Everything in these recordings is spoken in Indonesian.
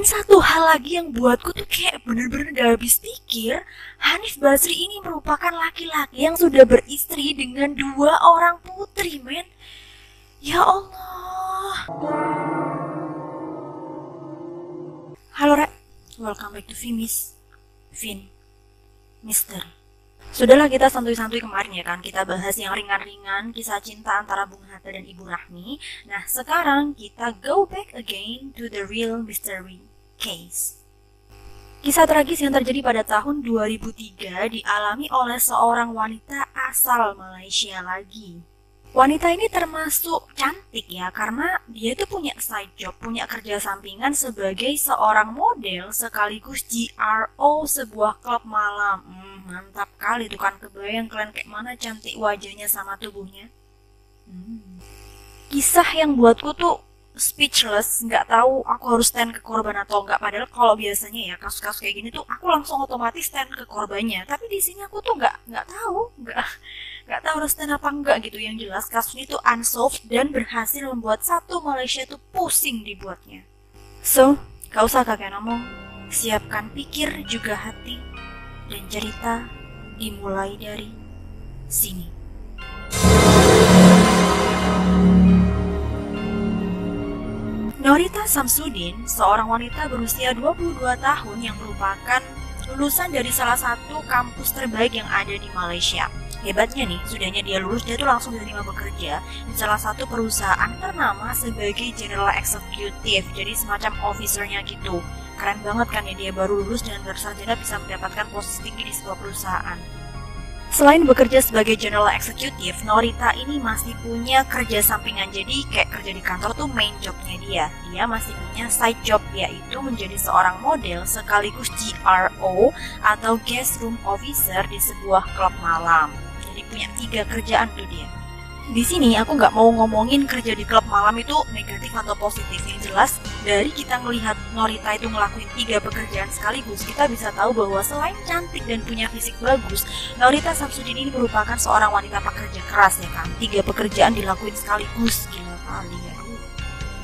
satu hal lagi yang buatku tuh kayak bener-bener gak habis pikir, Hanif Basri ini merupakan laki-laki yang sudah beristri dengan 2 orang putri, men. Ya Allah. Halo Rek, welcome back to Fimis, Fin, Misteri. Sudahlah kita santuy-santuy kemarin ya kan, kita bahas yang ringan-ringan, kisah cinta antara Bung Hatta dan Ibu Rahmi. Nah sekarang kita go back again to the real mystery case. Kisah tragis yang terjadi pada tahun 2003 dialami oleh seorang wanita asal Malaysia lagi. Wanita ini termasuk cantik ya, karena dia itu punya side job, punya kerja sampingan sebagai seorang model sekaligus GRO sebuah klub malam. Mantap kali tuh kan, kebayang kalian kayak mana cantik wajahnya sama tubuhnya. Kisah yang buatku tuh speechless, nggak tahu aku harus stand ke korban atau nggak. Padahal kalau biasanya ya kasus-kasus kayak gini tuh aku langsung otomatis stand ke korbannya. Tapi di sini aku tuh nggak tahu harus stand apa enggak gitu. Yang jelas kasus ini tuh unsolved dan berhasil membuat satu Malaysia tuh pusing dibuatnya. So, gak usah kakek ngomong, siapkan pikir juga hati, dan cerita dimulai dari sini. Norita Samsudin, seorang wanita berusia 22 tahun yang merupakan lulusan dari salah satu kampus terbaik yang ada di Malaysia. Hebatnya nih, sudahnya dia lulus, dia tuh langsung diterima bekerja di salah satu perusahaan ternama sebagai General Executive, jadi semacam officernya gitu. Keren banget kan ya, dia baru lulus dan bersarjana bisa mendapatkan posisi tinggi di sebuah perusahaan. Selain bekerja sebagai General Executive, Norita ini masih punya kerja sampingan. Jadi kayak kerja di kantor tuh main jobnya dia. Dia masih punya side job, yaitu menjadi seorang model sekaligus GRO atau Guest Room Officer di sebuah klub malam. Jadi punya 3 kerjaan tuh dia. Di sini aku nggak mau ngomongin kerja di klub malam itu negatif atau positif. Yang jelas dari kita melihat Norita itu ngelakuin 3 pekerjaan sekaligus, kita bisa tahu bahwa selain cantik dan punya fisik bagus, Norita Samsudin ini merupakan seorang wanita pekerja keras ya kan. 3 pekerjaan dilakuin sekaligus, gila kali ya.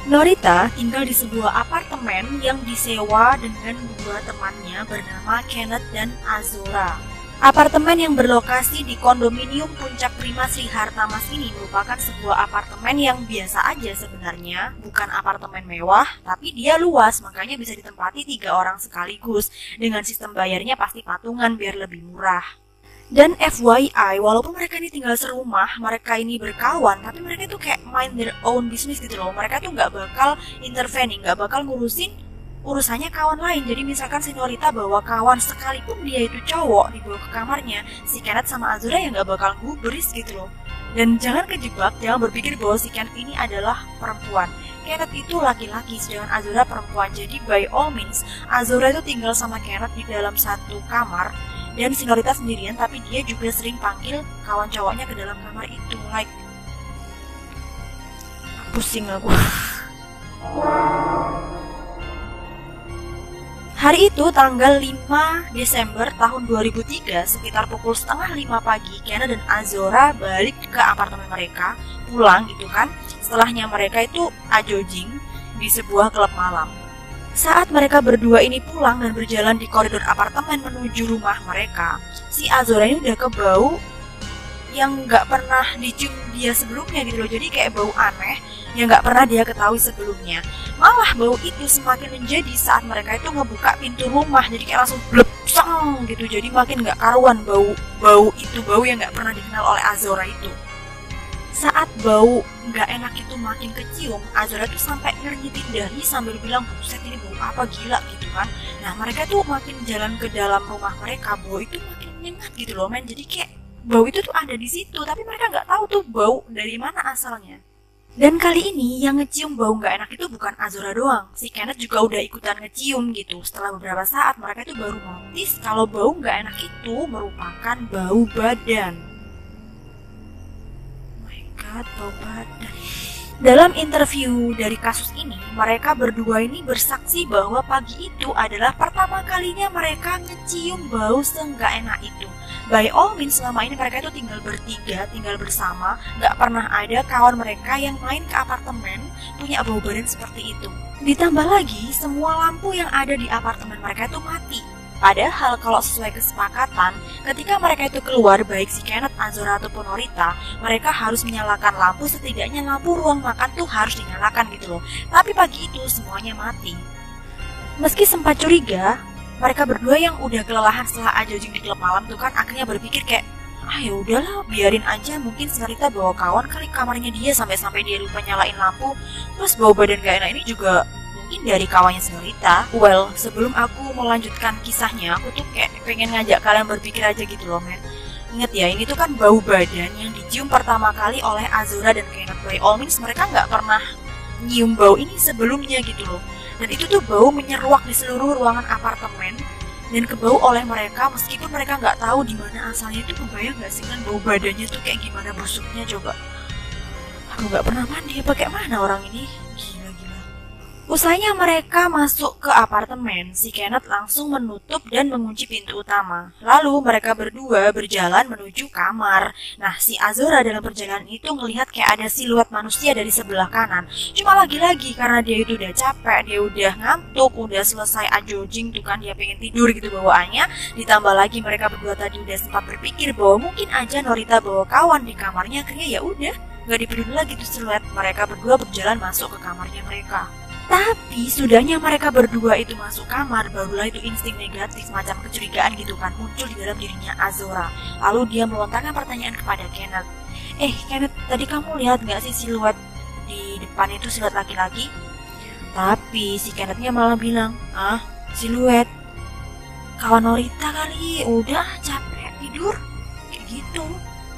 Norita tinggal di sebuah apartemen yang disewa dengan 2 temannya bernama Kenneth dan Azora. Apartemen yang berlokasi di kondominium Puncak Prima Sri Hartamas ini merupakan sebuah apartemen yang biasa aja sebenarnya, bukan apartemen mewah, tapi dia luas, makanya bisa ditempati 3 orang sekaligus. Dengan sistem bayarnya pasti patungan biar lebih murah. Dan FYI, walaupun mereka ini tinggal serumah, mereka ini berkawan, tapi mereka tuh kayak mind their own business gitu loh. Mereka tuh nggak bakal intervening, nggak bakal ngurusin urusannya kawan lain. Jadi misalkan si Norita bawa kawan, sekalipun dia itu cowok, dibawa ke kamarnya, si Kenneth sama Azura ya nggak bakal gubris gitu loh. Dan jangan kejebak, jangan berpikir bahwa si Kenneth ini adalah perempuan. Kenneth itu laki-laki, sedangkan Azura perempuan. Jadi by all means, Azura itu tinggal sama Kenneth di dalam satu kamar, dan si Norita sendirian, tapi dia juga sering panggil kawan cowoknya ke dalam kamar itu. Like, pusing aku. Hari itu tanggal 5 Desember tahun 2003 sekitar pukul 4:30 pagi, Kenneth dan Azora balik ke apartemen mereka, pulang gitu kan. Setelahnya mereka itu ajojing di sebuah klub malam. Saat mereka berdua ini pulang dan berjalan di koridor apartemen menuju rumah mereka, si Azora ini udah kebau yang nggak pernah dicium dia sebelumnya gitu loh. Jadi kayak bau aneh yang nggak pernah dia ketahui sebelumnya. Malah bau itu semakin menjadi saat mereka itu ngebuka pintu rumah, jadi kayak langsung blepsang gitu. Jadi makin nggak karuan bau yang nggak pernah dikenal oleh Azora itu. Saat bau nggak enak itu makin kecium, Azora tuh sampai ngernyitin dahi sambil bilang, buset ini bau apa gila gitu kan. Nah mereka tuh makin jalan ke dalam rumah mereka, bau itu makin nyengat gitu loh men. Jadi kayak bau itu tuh ada di situ, tapi mereka nggak tahu tuh bau dari mana asalnya. Dan kali ini yang ngecium bau nggak enak itu bukan Azora doang, si Kenneth juga udah ikutan ngecium gitu. Setelah beberapa saat mereka itu baru notice kalau bau nggak enak itu merupakan bau badan. Oh my god, bau badan. Dalam interview dari kasus ini, mereka berdua ini bersaksi bahwa pagi itu adalah pertama kalinya mereka ngecium bau seenggak enak itu. By all means, selama ini mereka itu tinggal bertiga, tinggal bersama, nggak pernah ada kawan mereka yang main ke apartemen punya bau badan seperti itu. Ditambah lagi, semua lampu yang ada di apartemen mereka itu mati. Padahal kalau sesuai kesepakatan, ketika mereka itu keluar, baik si Kenneth, Azora ataupun Norita, mereka harus menyalakan lampu, setidaknya lampu ruang makan tuh harus dinyalakan gitu loh. Tapi pagi itu semuanya mati. Meski sempat curiga, mereka berdua yang udah kelelahan setelah ajojing di klub malam tuh kan akhirnya berpikir kayak, ya udahlah, biarin aja, mungkin si Norita bawa kawan kali kamarnya dia sampai-sampai dia lupa nyalain lampu. Terus bau badan gak enak ini juga mungkin dari kawannya Norita. Well, sebelum aku melanjutkan kisahnya, aku tuh kayak pengen ngajak kalian berpikir aja gitu loh, men. Ingat ya, ini tuh kan bau badan yang dicium pertama kali oleh Azora dan Kenneth. By all means, mereka nggak pernah nyium bau ini sebelumnya gitu loh. Dan itu tuh bau menyeruak di seluruh ruangan apartemen dan kebau oleh mereka, meskipun mereka nggak tahu di mana asalnya. Itu kebayang nggak sih kan bau badannya tuh kayak gimana busuknya coba. Aku nggak pernah mandi, pakai mana orang ini? Usainya mereka masuk ke apartemen, si Kenneth langsung menutup dan mengunci pintu utama. Lalu mereka berdua berjalan menuju kamar. Nah, si Azora dalam perjalanan itu ngelihat kayak ada siluet manusia dari sebelah kanan. Cuma lagi-lagi karena dia itu udah capek, dia udah ngantuk, udah selesai ajojing tuh kan, dia pengen tidur gitu bawaannya. Ditambah lagi mereka berdua tadi udah sempat berpikir bahwa mungkin aja Norita bawa kawan di kamarnya, akhirnya ya udah, gak dipeduli lagi tuh siluet. Mereka berdua berjalan masuk ke kamarnya mereka. Tapi sudahnya mereka berdua itu masuk kamar, barulah itu insting negatif macam kecurigaan gitu kan muncul di dalam dirinya Azora. Lalu dia melontarkan pertanyaan kepada Kenneth. Kenneth, tadi kamu lihat gak sih siluet di depan itu, siluet laki-laki? Tapi si Kennethnya malah bilang, siluet kawan Norita kali, udah capek tidur, kayak gitu.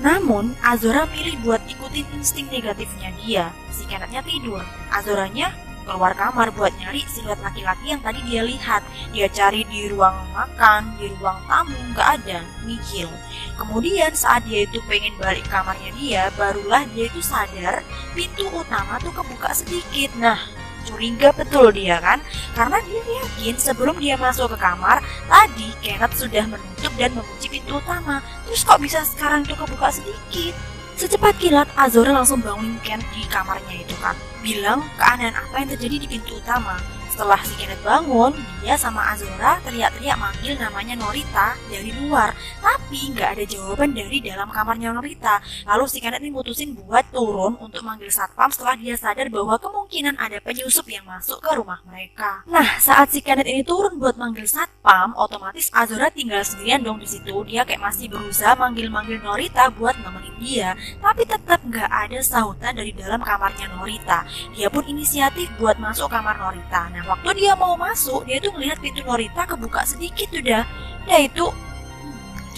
Namun Azora milih buat ikutin insting negatifnya dia. Si Kennethnya tidur, Azoranya keluar kamar buat nyari siluet laki-laki yang tadi dia lihat. Dia cari di ruang makan, di ruang tamu, nggak ada, ngigil. Kemudian saat dia itu pengen balik kamarnya dia, barulah dia itu sadar pintu utama tuh kebuka sedikit. Nah, curiga betul dia kan, karena dia yakin sebelum dia masuk ke kamar tadi Kenneth sudah menutup dan mengunci pintu utama. Terus kok bisa sekarang tuh kebuka sedikit? Secepat kilat, Azora langsung bangunin Ken di kamarnya itu kan, bilang keanehan apa yang terjadi di pintu utama. Setelah si Kenneth bangun, dia sama Azora teriak-teriak manggil namanya Norita dari luar, tapi nggak ada jawaban dari dalam kamarnya Norita. Lalu si Kenneth ini mutusin buat turun untuk manggil satpam setelah dia sadar bahwa kemungkinan ada penyusup yang masuk ke rumah mereka. Nah, saat si Kenneth ini turun buat manggil satpam, otomatis Azora tinggal sendirian dong di situ. Dia kayak masih berusaha manggil-manggil Norita buat nemenin dia, tapi tetap nggak ada sahutan dari dalam kamarnya Norita. Dia pun inisiatif buat masuk kamar Norita. Nah, waktu dia mau masuk, dia tuh ngelihat pintu Norita kebuka sedikit udah. Nah itu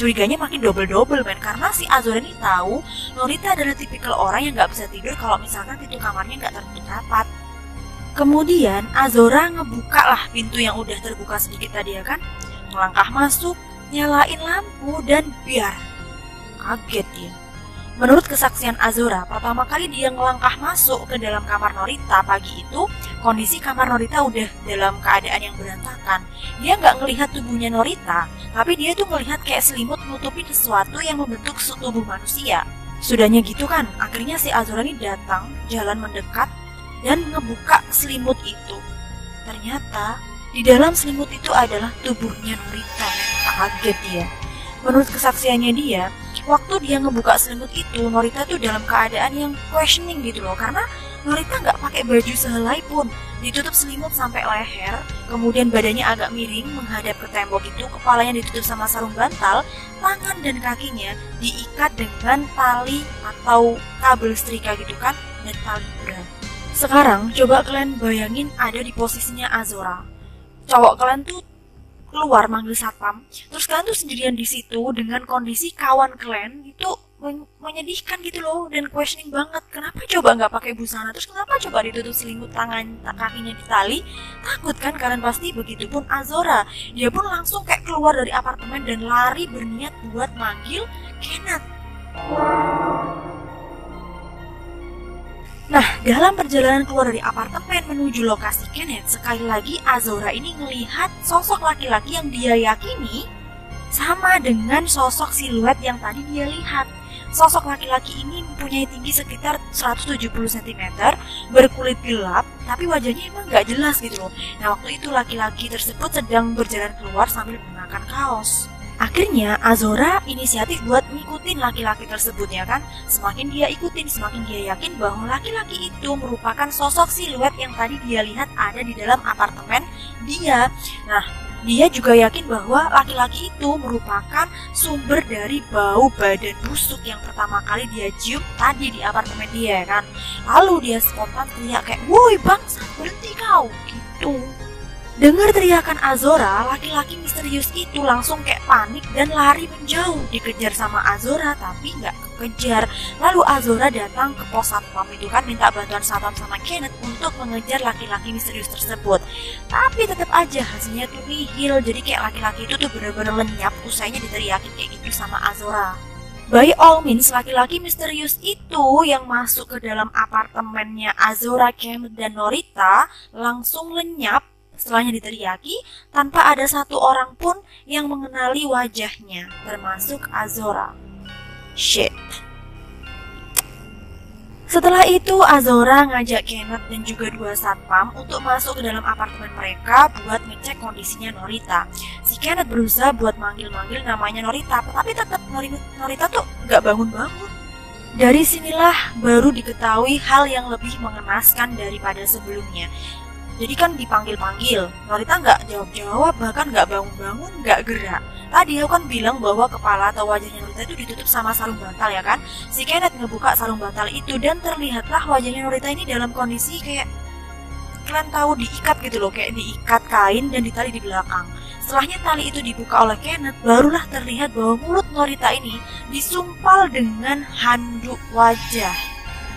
curiganya makin double-double men, karena si Azora ini tahu Norita adalah tipikal orang yang nggak bisa tidur kalau misalkan pintu kamarnya nggak tertutup rapat. Kemudian Azora ngebuka lah pintu yang udah terbuka sedikit tadi ya kan, melangkah masuk, nyalain lampu dan biar kaget dia. Menurut kesaksian Azora, pertama kali dia ngelangkah masuk ke dalam kamar Norita pagi itu, kondisi kamar Norita udah dalam keadaan yang berantakan. Dia nggak ngelihat tubuhnya Norita, tapi dia tuh ngelihat kayak selimut menutupi sesuatu yang membentuk tubuh manusia. Sudahnya gitu kan, akhirnya si Azora ini datang, jalan mendekat, dan ngebuka selimut itu. Ternyata, di dalam selimut itu adalah tubuhnya Norita. Kaget dia. Menurut kesaksiannya dia, waktu dia ngebuka selimut itu, Norita tuh dalam keadaan yang questioning gitu loh, karena Norita nggak pakai baju sehelai pun, ditutup selimut sampai leher, kemudian badannya agak miring menghadap ke tembok itu, kepalanya ditutup sama sarung bantal, tangan dan kakinya diikat dengan tali atau kabel setrika gitu kan, dan tali bra. Sekarang coba kalian bayangin ada di posisinya Azora. Cowok kalian tuh keluar manggil satpam, terus kalian tuh sendirian di situ dengan kondisi kawan kalian itu menyedihkan gitu loh, dan questioning banget, kenapa coba nggak pakai busana, terus kenapa coba ditutup selimut tangan kakinya di tali, takut kan kalian pasti. Begitupun Azora, dia pun langsung kayak keluar dari apartemen dan lari berniat buat manggil Kenneth. Nah, dalam perjalanan keluar dari apartemen menuju lokasi Kenneth, sekali lagi Azora ini melihat sosok laki-laki yang dia yakini sama dengan sosok siluet yang tadi dia lihat. Sosok laki-laki ini mempunyai tinggi sekitar 170 cm, berkulit gelap, tapi wajahnya emang nggak jelas gitu loh. Nah, waktu itu laki-laki tersebut sedang berjalan keluar sambil mengenakan kaos. Akhirnya Azora inisiatif buat ngikutin laki-laki tersebut ya kan. Semakin dia ikutin, semakin dia yakin bahwa laki-laki itu merupakan sosok siluet yang tadi dia lihat ada di dalam apartemen dia. Nah, dia juga yakin bahwa laki-laki itu merupakan sumber dari bau badan busuk yang pertama kali dia cium tadi di apartemen dia kan. Lalu dia spontan teriak kayak, "Woi bangsa, berhenti kau!" gitu. Dengar teriakan Azora, laki-laki misterius itu langsung kayak panik dan lari menjauh. Dikejar sama Azora tapi nggak kekejar. Lalu Azora datang ke pos satpam itu kan, minta bantuan satpam sama Kenneth untuk mengejar laki-laki misterius tersebut. Tapi tetap aja hasilnya tuh nihil. Jadi kayak laki-laki itu tuh bener-bener lenyap usainya diteriakin kayak gitu sama Azora. By all means, laki-laki misterius itu yang masuk ke dalam apartemennya Azora, Kenneth, dan Norita langsung lenyap setelahnya diteriaki tanpa ada satu orang pun yang mengenali wajahnya, termasuk Azora. Shit. Setelah itu Azora ngajak Kenneth dan juga dua satpam untuk masuk ke dalam apartemen mereka buat ngecek kondisinya Norita. Si Kenneth berusaha buat manggil-manggil namanya Norita, tapi tetap Norita tuh gak bangun-bangun. Dari sinilah baru diketahui hal yang lebih mengenaskan daripada sebelumnya. Jadi kan dipanggil-panggil, Norita nggak jawab-jawab, bahkan nggak bangun-bangun, nggak gerak. Tadi aku kan bilang bahwa kepala atau wajahnya Norita itu ditutup sama sarung bantal ya kan. Si Kenneth ngebuka sarung bantal itu dan terlihatlah wajahnya Norita ini dalam kondisi kayak kalian tahu diikat gitu loh, kayak diikat kain dan ditali di belakang. Setelahnya tali itu dibuka oleh Kenneth, barulah terlihat bahwa mulut Norita ini disumpal dengan handuk wajah.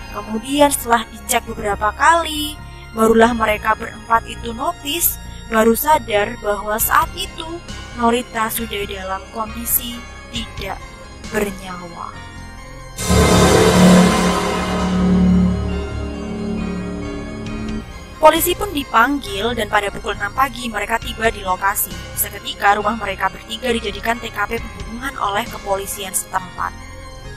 Kemudian setelah dicek beberapa kali, barulah mereka berempat itu notice, baru sadar bahwa saat itu Norita sudah dalam kondisi tidak bernyawa. Polisi pun dipanggil dan pada pukul 6 pagi mereka tiba di lokasi. Seketika rumah mereka bertiga dijadikan TKP pembunuhan oleh kepolisian setempat.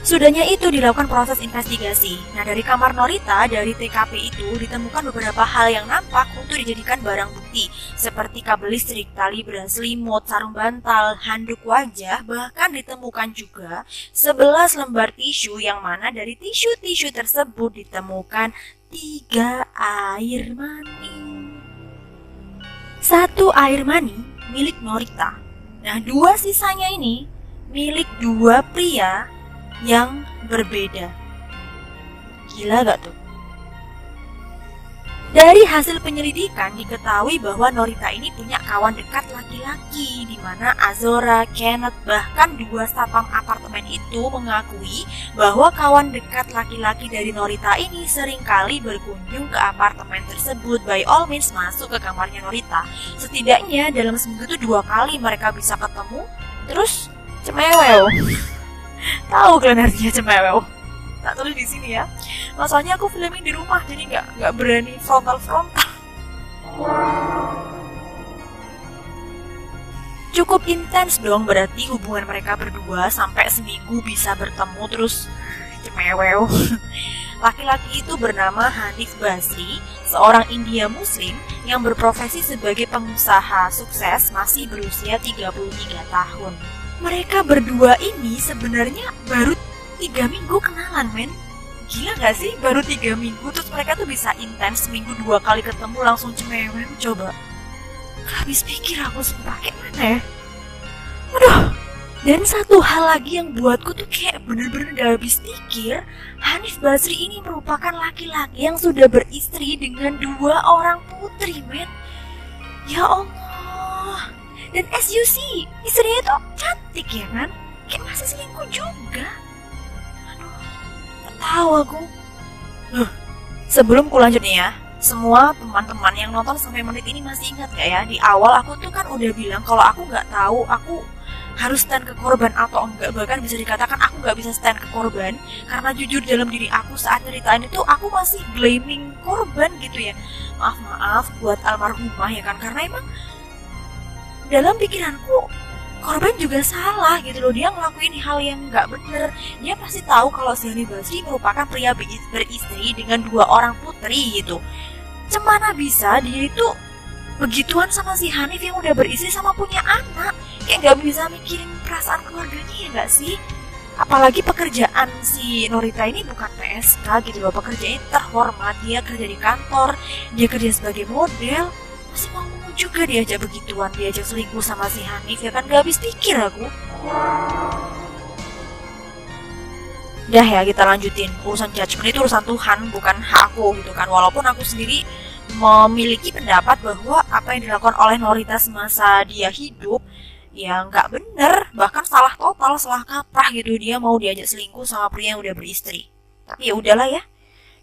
Sudahnya itu dilakukan proses investigasi. Nah, dari kamar Norita, dari TKP itu ditemukan beberapa hal yang nampak untuk dijadikan barang bukti, seperti kabel listrik, tali beras, selimut, sarung bantal, handuk wajah, bahkan ditemukan juga 11 lembar tisu yang mana dari tisu-tisu tersebut ditemukan 3 air mani. 1 air mani milik Norita. Nah, 2 sisanya ini milik 2 pria yang berbeda. Gila gak tuh? Dari hasil penyelidikan diketahui bahwa Norita ini punya kawan dekat laki-laki, di mana Azora, Kenneth, bahkan 2 satpam apartemen itu mengakui bahwa kawan dekat laki-laki dari Norita ini seringkali berkunjung ke apartemen tersebut. By all means masuk ke kamarnya Norita. Setidaknya dalam seminggu itu 2 kali mereka bisa ketemu. Terus cemewew. Tahu kalian artinya cemewew? Tak tulis di sini ya. Masalahnya aku filming di rumah jadi nggak berani frontal. Cukup intens dong berarti hubungan mereka berdua sampai seminggu bisa bertemu terus cemewew. Laki-laki itu bernama Hanif Basri, seorang India Muslim yang berprofesi sebagai pengusaha sukses, masih berusia 33 tahun. Mereka berdua ini sebenarnya baru 3 minggu kenalan, men. Gila gak sih? Baru 3 minggu terus mereka tuh bisa intens, seminggu 2 kali ketemu langsung cemewen. Coba gak habis pikir aku pakai mana ya. Aduh. Dan satu hal lagi yang buatku tuh kayak bener-bener gak habis pikir, Hanif Basri ini merupakan laki-laki yang sudah beristri dengan 2 orang putri, men. Ya Allah. Dan as you see, istrinya tuh cantik ya kan? Kayak masih selingkuh juga. Aduh, gak tahu aku. Sebelum ku lanjut nih ya, semua teman-teman yang nonton sampai menit ini masih ingat gak ya? Di awal aku tuh kan udah bilang kalau aku gak tahu, aku harus stand ke korban atau enggak. Bahkan bisa dikatakan aku nggak bisa stand ke korban, karena jujur dalam diri aku saat ceritain itu aku masih blaming korban gitu ya. Maaf buat almarhumah ya kan, karena emang dalam pikiranku korban juga salah gitu loh. Dia ngelakuin hal yang nggak bener. Dia pasti tahu kalau si Hanif Basri merupakan pria beristri dengan 2 orang putri gitu. Cemana bisa dia itu begituan sama si Hanif yang udah beristri sama punya anak. Kayak nggak bisa mikirin perasaan keluarganya ya nggak sih? Apalagi pekerjaan si Norita ini bukan PSK gitu loh. Pekerjaannya terhormat, dia kerja di kantor, dia kerja sebagai model. Masih mau juga diajak begituan, diajak selingkuh sama si Hanif ya kan, gak habis pikir aku. Udah ya, kita lanjutin. Urusan judgement itu urusan Tuhan, bukan hak aku gitu kan. Walaupun aku sendiri memiliki pendapat bahwa apa yang dilakukan oleh Norita semasa dia hidup ya nggak bener, bahkan salah total, salah kaprah gitu. Dia mau diajak selingkuh sama pria yang udah beristri. Tapi ya udahlah ya,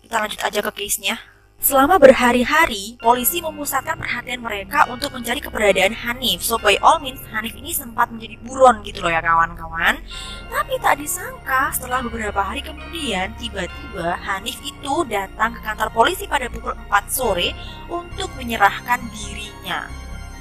kita lanjut aja ke case-nya. Selama berhari-hari, polisi memusatkan perhatian mereka untuk mencari keberadaan Hanif. So by all means, Hanif ini sempat menjadi buron gitu loh ya kawan-kawan. Tapi tak disangka, setelah beberapa hari kemudian, tiba-tiba Hanif itu datang ke kantor polisi pada pukul 4 sore untuk menyerahkan dirinya.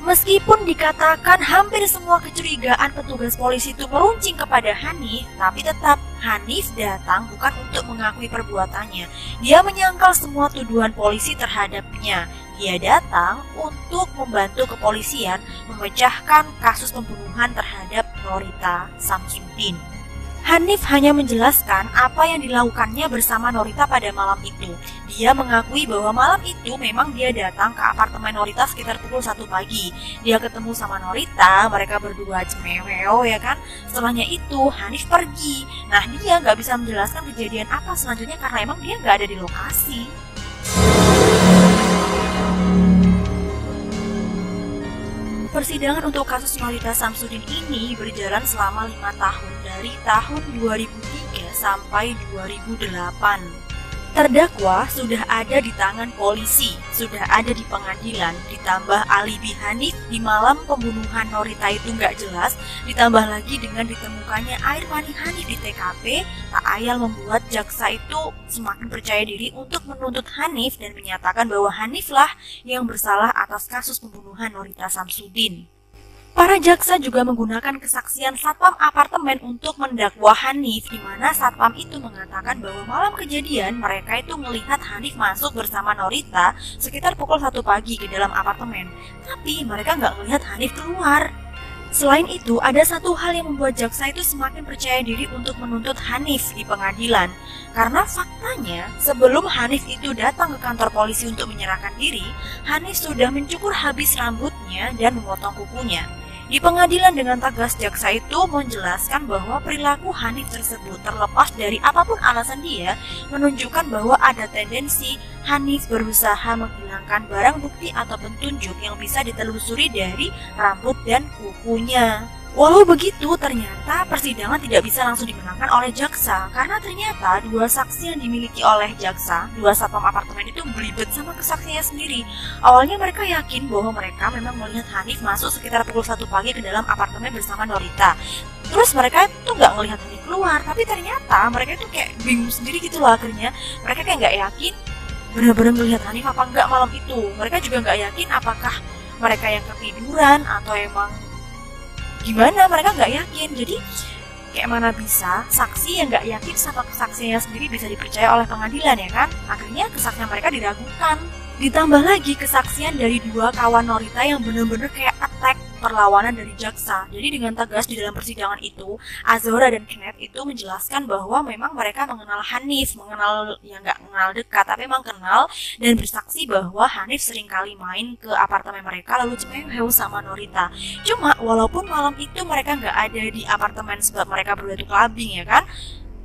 Meskipun dikatakan hampir semua kecurigaan petugas polisi itu meruncing kepada Hanif, tapi tetap Hanif datang bukan untuk mengakui perbuatannya. Dia menyangkal semua tuduhan polisi terhadapnya. Dia datang untuk membantu kepolisian memecahkan kasus pembunuhan terhadap Norita Samsudin. Hanif hanya menjelaskan apa yang dilakukannya bersama Norita pada malam itu. Dia mengakui bahwa malam itu memang dia datang ke apartemen Norita sekitar pukul 1 pagi. Dia ketemu sama Norita, mereka berdua cemeweo ya kan. Setelahnya itu Hanif pergi. Nah dia nggak bisa menjelaskan kejadian apa selanjutnya karena emang dia nggak ada di lokasi. Persidangan untuk kasus Norita Samsudin ini berjalan selama 5 tahun dari tahun 2003 sampai 2008. Terdakwa sudah ada di tangan polisi, sudah ada di pengadilan, ditambah alibi Hanif di malam pembunuhan Norita itu nggak jelas, ditambah lagi dengan ditemukannya air mani Hanif di TKP, tak ayal membuat jaksa itu semakin percaya diri untuk menuntut Hanif dan menyatakan bahwa Hanif lah yang bersalah atas kasus pembunuhan Norita Samsudin. Para jaksa juga menggunakan kesaksian satpam apartemen untuk mendakwa Hanif, di mana satpam itu mengatakan bahwa malam kejadian mereka itu melihat Hanif masuk bersama Norita sekitar pukul 1 pagi ke dalam apartemen, tapi mereka nggak melihat Hanif keluar. Selain itu, ada satu hal yang membuat jaksa itu semakin percaya diri untuk menuntut Hanif di pengadilan, karena faktanya sebelum Hanif itu datang ke kantor polisi untuk menyerahkan diri, Hanif sudah mencukur habis rambutnya dan memotong kukunya. Di pengadilan dengan tegas jaksa itu menjelaskan bahwa perilaku Hanif tersebut terlepas dari apapun alasan dia menunjukkan bahwa ada tendensi Hanif berusaha menghilangkan barang bukti atau petunjuk yang bisa ditelusuri dari rambut dan kukunya. Walau begitu, ternyata persidangan tidak bisa langsung dimenangkan oleh jaksa karena ternyata 2 saksi yang dimiliki oleh jaksa, 2 satpam apartemen itu belibet sama kesaksiannya sendiri. Awalnya mereka yakin bahwa mereka memang melihat Hanif masuk sekitar pukul 1 pagi ke dalam apartemen bersama Norita. Terus mereka itu nggak melihat Hanif keluar, tapi ternyata mereka itu kayak bingung sendiri gitu loh akhirnya. Mereka kayak nggak yakin benar-benar melihat Hanif apa enggak malam itu. Mereka juga nggak yakin apakah mereka yang ketiduran atau emang gimana, mereka nggak yakin. Jadi kayak mana bisa saksi yang nggak yakin sama kesaksiannya sendiri bisa dipercaya oleh pengadilan ya kan. Akhirnya kesaksian mereka diragukan. Ditambah lagi kesaksian dari 2 kawan Norita yang bener-bener kayak attack perlawanan dari jaksa. Jadi dengan tegas di dalam persidangan itu, Azora dan Kenneth itu menjelaskan bahwa memang mereka mengenal Hanif, mengenal ya nggak mengenal dekat, tapi memang kenal, dan bersaksi bahwa Hanif seringkali main ke apartemen mereka lalu cemeweh sama Norita. Cuma walaupun malam itu mereka nggak ada di apartemen sebab mereka berdua itu clubbing ya kan,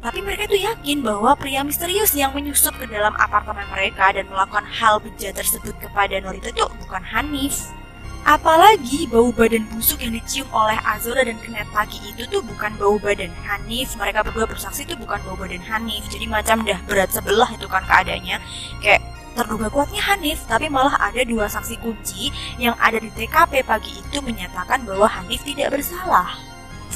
tapi mereka itu yakin bahwa pria misterius yang menyusup ke dalam apartemen mereka dan melakukan hal bejat tersebut kepada Norita itu bukan Hanif. Apalagi bau badan busuk yang dicium oleh Azora dan Kenneth pagi itu tuh bukan bau badan Hanif. Mereka berdua bersaksi itu bukan bau badan Hanif. Jadi macam dah berat sebelah itu kan keadaannya. Kayak terduga kuatnya Hanif, tapi malah ada 2 saksi kunci yang ada di TKP pagi itu menyatakan bahwa Hanif tidak bersalah.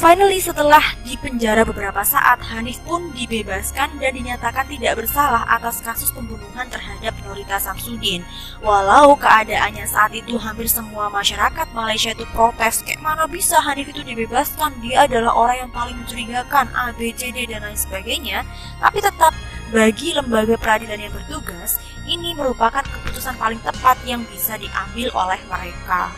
Finally, setelah dipenjara beberapa saat, Hanif pun dibebaskan dan dinyatakan tidak bersalah atas kasus pembunuhan terhadap Norita Samsudin. Walau keadaannya saat itu hampir semua masyarakat Malaysia itu protes, kayak mana bisa Hanif itu dibebaskan, dia adalah orang yang paling mencurigakan, A, B, C, D, dan lain sebagainya. Tapi tetap, bagi lembaga peradilan yang bertugas, ini merupakan keputusan paling tepat yang bisa diambil oleh mereka.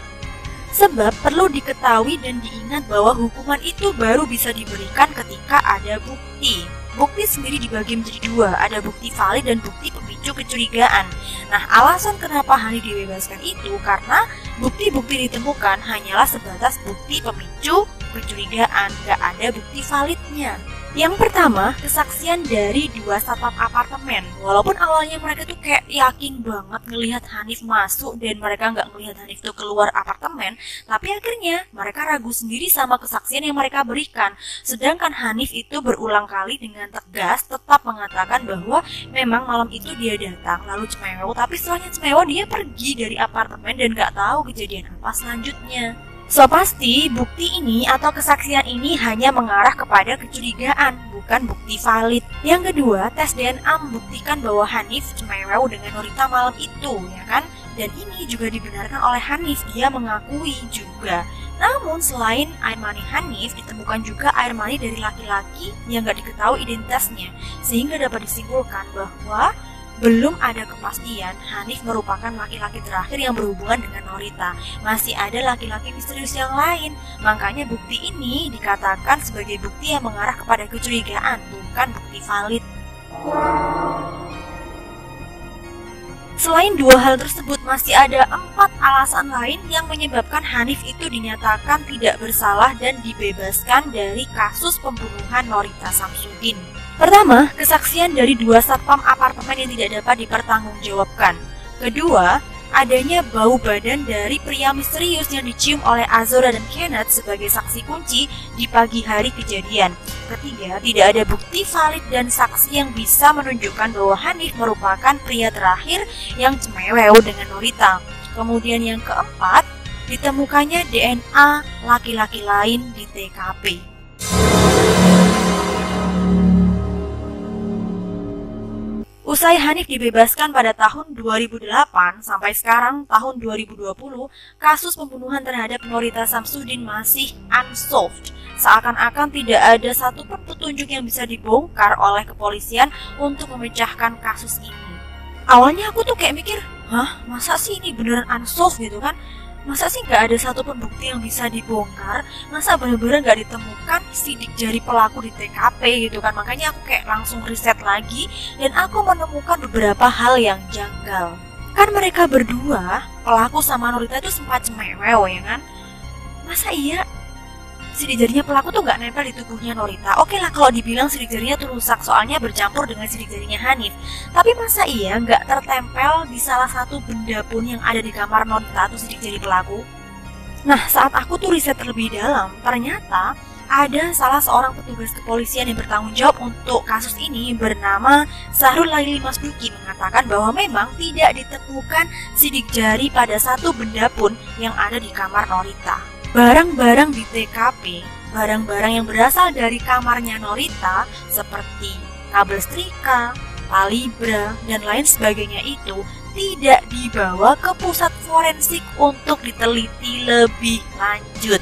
Sebab perlu diketahui dan diingat bahwa hukuman itu baru bisa diberikan ketika ada bukti. Bukti sendiri dibagi menjadi dua, ada bukti valid dan bukti pemicu kecurigaan. Nah, alasan kenapa Hanif dibebaskan itu karena bukti-bukti ditemukan hanyalah sebatas bukti pemicu kecurigaan, gak ada bukti validnya. Yang pertama, kesaksian dari 2 satpam apartemen. Walaupun awalnya mereka tuh kayak yakin banget ngelihat Hanif masuk dan mereka nggak ngelihat Hanif tuh keluar apartemen, tapi akhirnya mereka ragu sendiri sama kesaksian yang mereka berikan. Sedangkan Hanif itu berulang kali dengan tegas tetap mengatakan bahwa memang malam itu dia datang lalu cemewo, tapi setelahnya cemewo dia pergi dari apartemen dan nggak tahu kejadian apa selanjutnya. So pasti bukti ini atau kesaksian ini hanya mengarah kepada kecurigaan, bukan bukti valid. Yang kedua, tes DNA membuktikan bahwa Hanif cemewew dengan Norita malam itu, ya kan? Dan ini juga dibenarkan oleh Hanif, dia mengakui juga. Namun selain air mani Hanif, ditemukan juga air mani dari laki-laki yang gak diketahui identitasnya, sehingga dapat disimpulkan bahwa belum ada kepastian Hanif merupakan laki-laki terakhir yang berhubungan dengan Norita. Masih ada laki-laki misterius yang lain. Makanya bukti ini dikatakan sebagai bukti yang mengarah kepada kecurigaan, bukan bukti valid. Selain 2 hal tersebut, masih ada 4 alasan lain yang menyebabkan Hanif itu dinyatakan tidak bersalah dan dibebaskan dari kasus pembunuhan Norita Samsudin. Pertama, kesaksian dari 2 satpam apartemen yang tidak dapat dipertanggungjawabkan. Kedua, adanya bau badan dari pria misterius yang dicium oleh Azora dan Kenneth sebagai saksi kunci di pagi hari kejadian. Ketiga, tidak ada bukti valid dan saksi yang bisa menunjukkan bahwa Hanif merupakan pria terakhir yang cemewew dengan Norita. Kemudian yang keempat, ditemukannya DNA laki-laki lain di TKP. Usai Hanif dibebaskan pada tahun 2008 sampai sekarang tahun 2020, kasus pembunuhan terhadap Norita Samsudin masih unsolved. Seakan-akan tidak ada satupun petunjuk yang bisa dibongkar oleh kepolisian untuk memecahkan kasus ini. Awalnya aku tuh kayak mikir, masa sih ini beneran unsolved gitu kan? Masa sih nggak ada satupun bukti yang bisa dibongkar? Masa bener-bener nggak ditemukan sidik jari pelaku di TKP gitu kan? Makanya aku kayak langsung riset lagi dan aku menemukan beberapa hal yang janggal. Kan mereka berdua, pelaku sama Norita itu sempat cemewew ya kan? Masa iya sidik jarinya pelaku tuh nggak nempel di tubuhnya Norita? Oke lah kalau dibilang sidik jarinya tuh rusak soalnya bercampur dengan sidik jarinya Hanif. Tapi masa iya nggak tertempel di salah satu benda pun yang ada di kamar Norita atau sidik jari pelaku? Nah, saat aku tuh riset terlebih dalam, ternyata ada salah seorang petugas kepolisian yang bertanggung jawab untuk kasus ini bernama Sahrul Laili Masduki mengatakan bahwa memang tidak ditemukan sidik jari pada satu benda pun yang ada di kamar Norita. Barang-barang di TKP, barang-barang yang berasal dari kamarnya Norita seperti kabel setrika, tali bra, dan lain sebagainya itu tidak dibawa ke pusat forensik untuk diteliti lebih lanjut.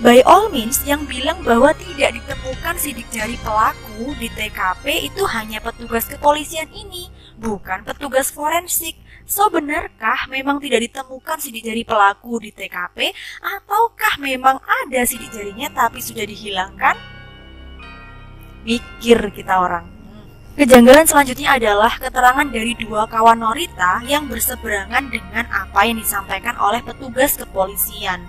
By all means, yang bilang bahwa tidak ditemukan sidik jari pelaku di TKP itu hanya petugas kepolisian ini, bukan petugas forensik. So, benarkah memang tidak ditemukan sidik jari pelaku di TKP, ataukah memang ada sidik jarinya tapi sudah dihilangkan? Mikir kita orang. Kejanggalan selanjutnya adalah keterangan dari 2 kawan Norita yang berseberangan dengan apa yang disampaikan oleh petugas kepolisian.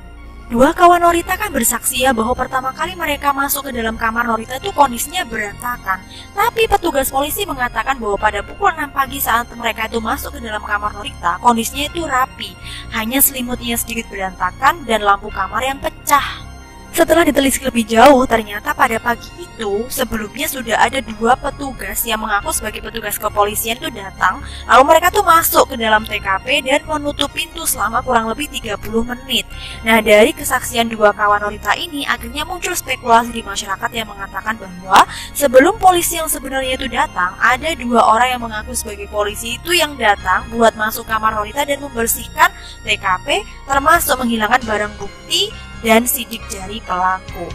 2 kawan Norita kan bersaksi ya bahwa pertama kali mereka masuk ke dalam kamar Norita itu kondisinya berantakan. Tapi petugas polisi mengatakan bahwa pada pukul 6 pagi saat mereka itu masuk ke dalam kamar Norita, kondisinya itu rapi. Hanya selimutnya sedikit berantakan dan lampu kamar yang pecah. Setelah ditelisik lebih jauh, ternyata pada pagi itu sebelumnya sudah ada 2 petugas yang mengaku sebagai petugas kepolisian itu datang. Lalu mereka tuh masuk ke dalam TKP dan menutup pintu selama kurang lebih 30 menit. Nah, dari kesaksian 2 kawan wanita ini akhirnya muncul spekulasi di masyarakat yang mengatakan bahwa sebelum polisi yang sebenarnya itu datang, ada 2 orang yang mengaku sebagai polisi itu yang datang buat masuk kamar wanita dan membersihkan TKP, termasuk menghilangkan barang bukti dan sidik jari pelaku.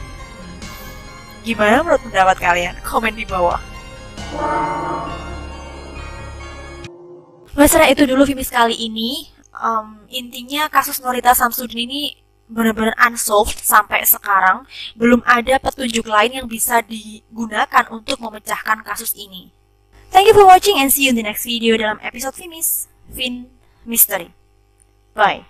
Gimana menurut pendapat kalian? Komen di bawah. Masalah itu dulu Fimis kali ini. Intinya kasus Norita Samsudin ini benar-benar unsolved sampai sekarang. Belum ada petunjuk lain yang bisa digunakan untuk memecahkan kasus ini. Thank you for watching and see you in the next video dalam episode Fimis Fin Mystery. Bye.